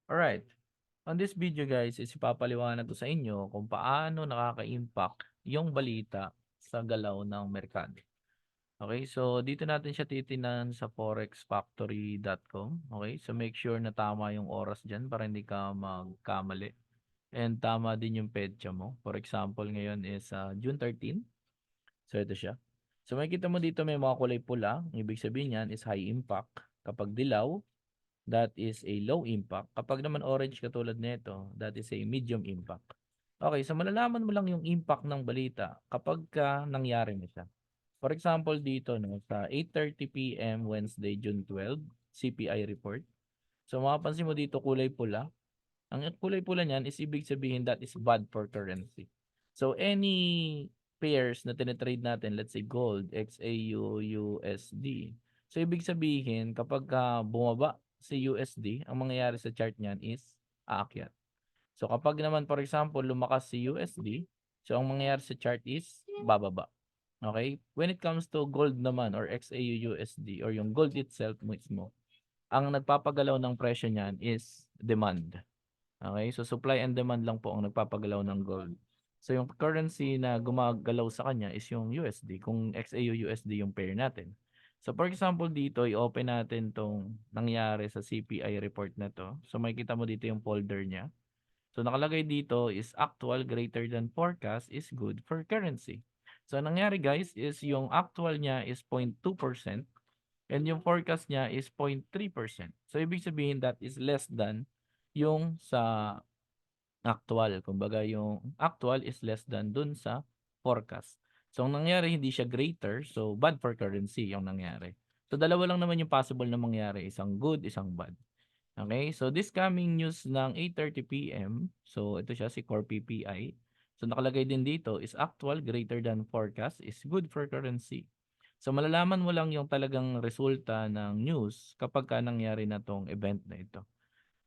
Alright. On this video guys is ipapaliwanag ko sa inyo kung paano nakaka-impact yung balita sa galaw ng merkado. Okay, so dito natin siya titingnan sa forexfactory.com. Okay, so make sure na tama yung oras dyan para hindi ka magkamali. And tama din yung petsa mo. For example, ngayon is June 13. So ito siya. So makikita mo dito may mga kulay pula. Ibig sabihin yan is high impact. Kapag dilaw, that is a low impact. Kapag naman orange katulad nito, that is a medium impact. Okay, so malalaman mo lang yung impact ng balita kapag nangyari na siya. For example, dito no, sa 8:30 PM Wednesday, June 12, CPI report. So mapapansin mo dito kulay pula. Ang kulay pula niyan is ibig sabihin that is bad for currency. So any pairs na tine-trade natin, let's say gold, XAU, USD. So ibig sabihin kapag bumaba si USD, ang mangyayari sa chart niyan is aakyat. So kapag naman for example lumakas si USD, so ang mangyayari sa chart is bababa. Okay? When it comes to gold naman or XAU USD or yung gold itself mismo, ang nagpapagalaw ng presyo niyan is demand. Okay, so supply and demand lang po ang nagpapagalaw ng gold. So yung currency na gumagalaw sa kanya is yung USD, kung XAU-USD yung pair natin. So for example dito, i-open natin tong nangyari sa CPI report na to. So makikita mo dito yung folder niya. So nakalagay dito is actual greater than forecast is good for currency. So nangyari guys is yung actual niya is 0.2% and yung forecast niya is 0.3%. So ibig sabihin that is less than yung sa actual. Kumbaga yung actual is less than dun sa forecast. So ang nangyari hindi siya greater, so bad for currency yung nangyari. So dalawa lang naman yung possible na mangyari, isang good, isang bad. Okay? So this coming news ng 8:30 PM, so ito siya si Core PPI. So nakalagay din dito is actual greater than forecast is good for currency. So malalaman mo lang yung talagang resulta ng news kapag nangyari na tong event na ito.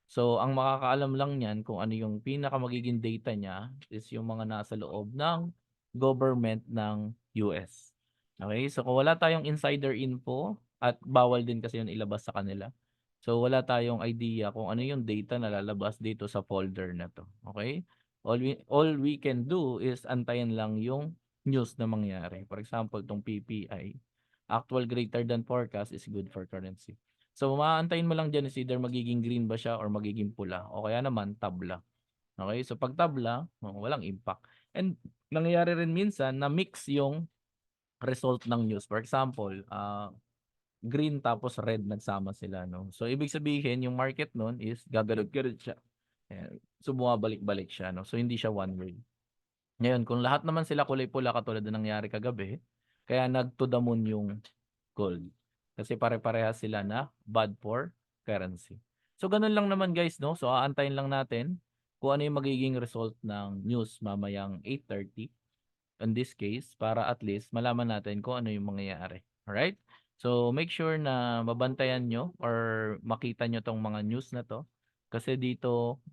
So, ang makakaalam lang niyan kung ano yung pinaka magiging data niya is yung mga nasa loob ng government ng US. Okay? So, kung wala tayong insider info at bawal din kasi yun ilabas sa kanila. So, wala tayong idea kung ano yung data na lalabas dito sa folder na to. Okay? All we can do is antayin lang yung news na mangyari. For example, tong PPI, actual greater than forecast is good for currency. So, maaantayin mo lang diyan is either magiging green ba siya or magiging pula o kaya naman tabla. Okay? So, 'pag tabla, walang impact. And nangyayari rin minsan na mix yung result ng news. For example, green tapos red nagsama sila, no? So, ibig sabihin yung market nun is gagalod-galod siya. Ayan. So, bumabalik-balik siya, no? So, hindi siya one way. Ngayon, kung lahat naman sila kulay pula katulad ng nangyari kagabi, kaya nag to the moon yung gold. Kasi pare-parehas sila na bad for currency. So, ganun lang naman guys, no? So, aantayin lang natin kung ano yung magiging result ng news mamayang 8:30 in this case para at least malaman natin kung ano yung mangyayari. Alright? So, make sure na mabantayan nyo or makita nyo tong mga news na to kasi dito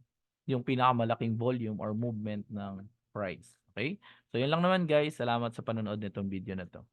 yung pinakamalaking volume or movement ng price. Okay? So, yun lang naman guys. Salamat sa panonood nitong video na to.